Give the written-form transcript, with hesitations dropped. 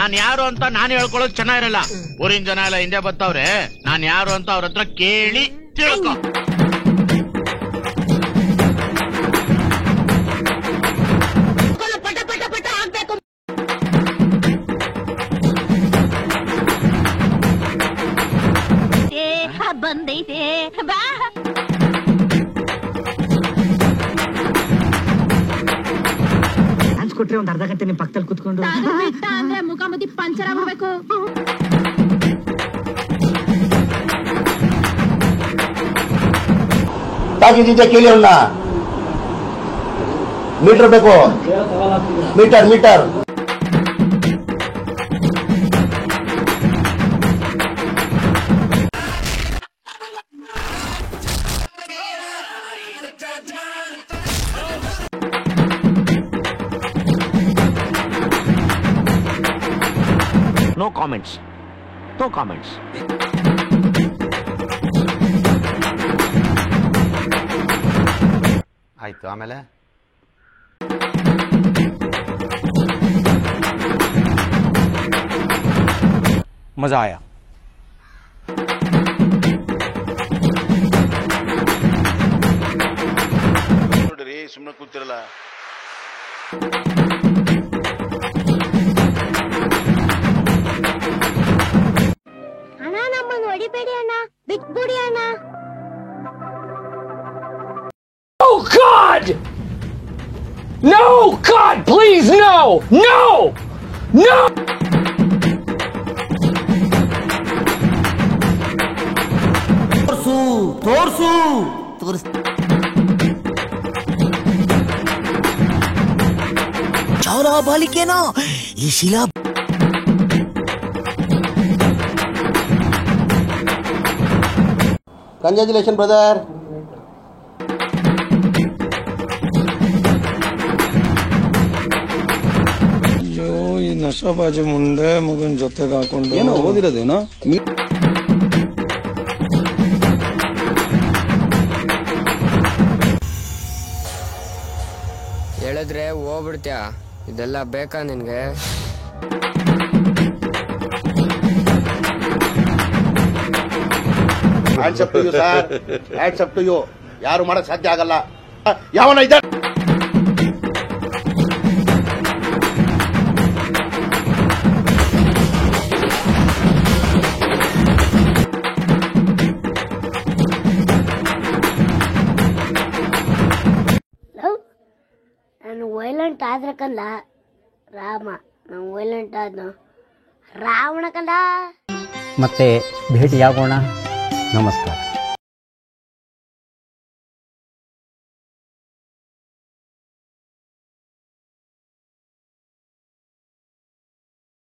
ನಾನ್ ಯಾರು ಅಂತ ನಾನು ಹೇಳ್ಕೊಳ್ಳೋದು ಚೆನ್ನಾಗಿರಲ್ಲ. ಊರಿನ ಜನ ಎಲ್ಲ ಹಿಂದೆ ಬರ್ತಾವ್ರೆ, ನಾನ್ ಯಾರು ಅಂತ ಅವ್ರ ಹತ್ರ ಕೇಳಿ ತಿಳ್ಕೊ. ಬಂದೈತೆ ಬಾ. ಕೊಟ್ರೆ ಒಂದ್ ಅರ್ಧ ಗಂಟೆ ನಿಮ್ ಪಕ್ಕದಲ್ಲಿ ಕುತ್ಕೊಂಡು ಅಂದ್ರೆ ಮುಖಾಮುಖಿ ಪಂಚರ್ ಆಗ್ಬೇಕು. ಕೇಳಿ ಅವನ್ನ ಮೀಟರ್ ಬೇಕು, metre metre. No comments. No comments. ಆಯ್ತು, ಆಮೇಲೆ मजा आया. ನೋಡ್ರಿ, ಸುಮ್ಮನೆ ಕೂತಿರಲ್ಲ. ಅಣ್ಣ ನಮ್ಮನ್ನು ಹೊಡಿಬೇಡಿ ಅಣ್ಣ, ಬಿಟ್ಬಿಡಿ ಅಣ್ಣ. Oh God! No, God, please, no, no, no. ತೋರ್ಸು ಚೌರ ಬಾಲಿಕೆನೋ ಈ ಶಿಲಾ. Congratulation brother. ಅಯ್ಯೋ, ಈ ನಶಾಬಾಜಿ ಮುಂಡೆ ಮಗನ್ ಜೊತೆಗೆ ಹಾಕೊಂಡು ಏನೋ ಓದಿರೋದೇನೋ. ಹೇಳಿದ್ರೆ ಹೋಗ್ಬಿಡ್ತ್ಯಾ? ಇದೆಲ್ಲ ಬೇಕಾ ನಿನ್ಗೆ? Hands up to you sir, hands up to you. ಯಾರು ಮಾಡಕ್ ಸಾಧ್ಯ ಆಗಲ್ಲ. ಯಾವನ ಇದ್ದ ನಾನು ವೈಲೆಂಟ್ ಆದ್ರೆ ಕಂದ ರಾಮ, ನಾನು ವೈಲೆಂಟ್ ಆದ್ನು ರಾವಣ ಕಂದ. ಮತ್ತೆ ಭೇಟಿಯಾಗೋಣ. ನಮಸ್ಕಾರ.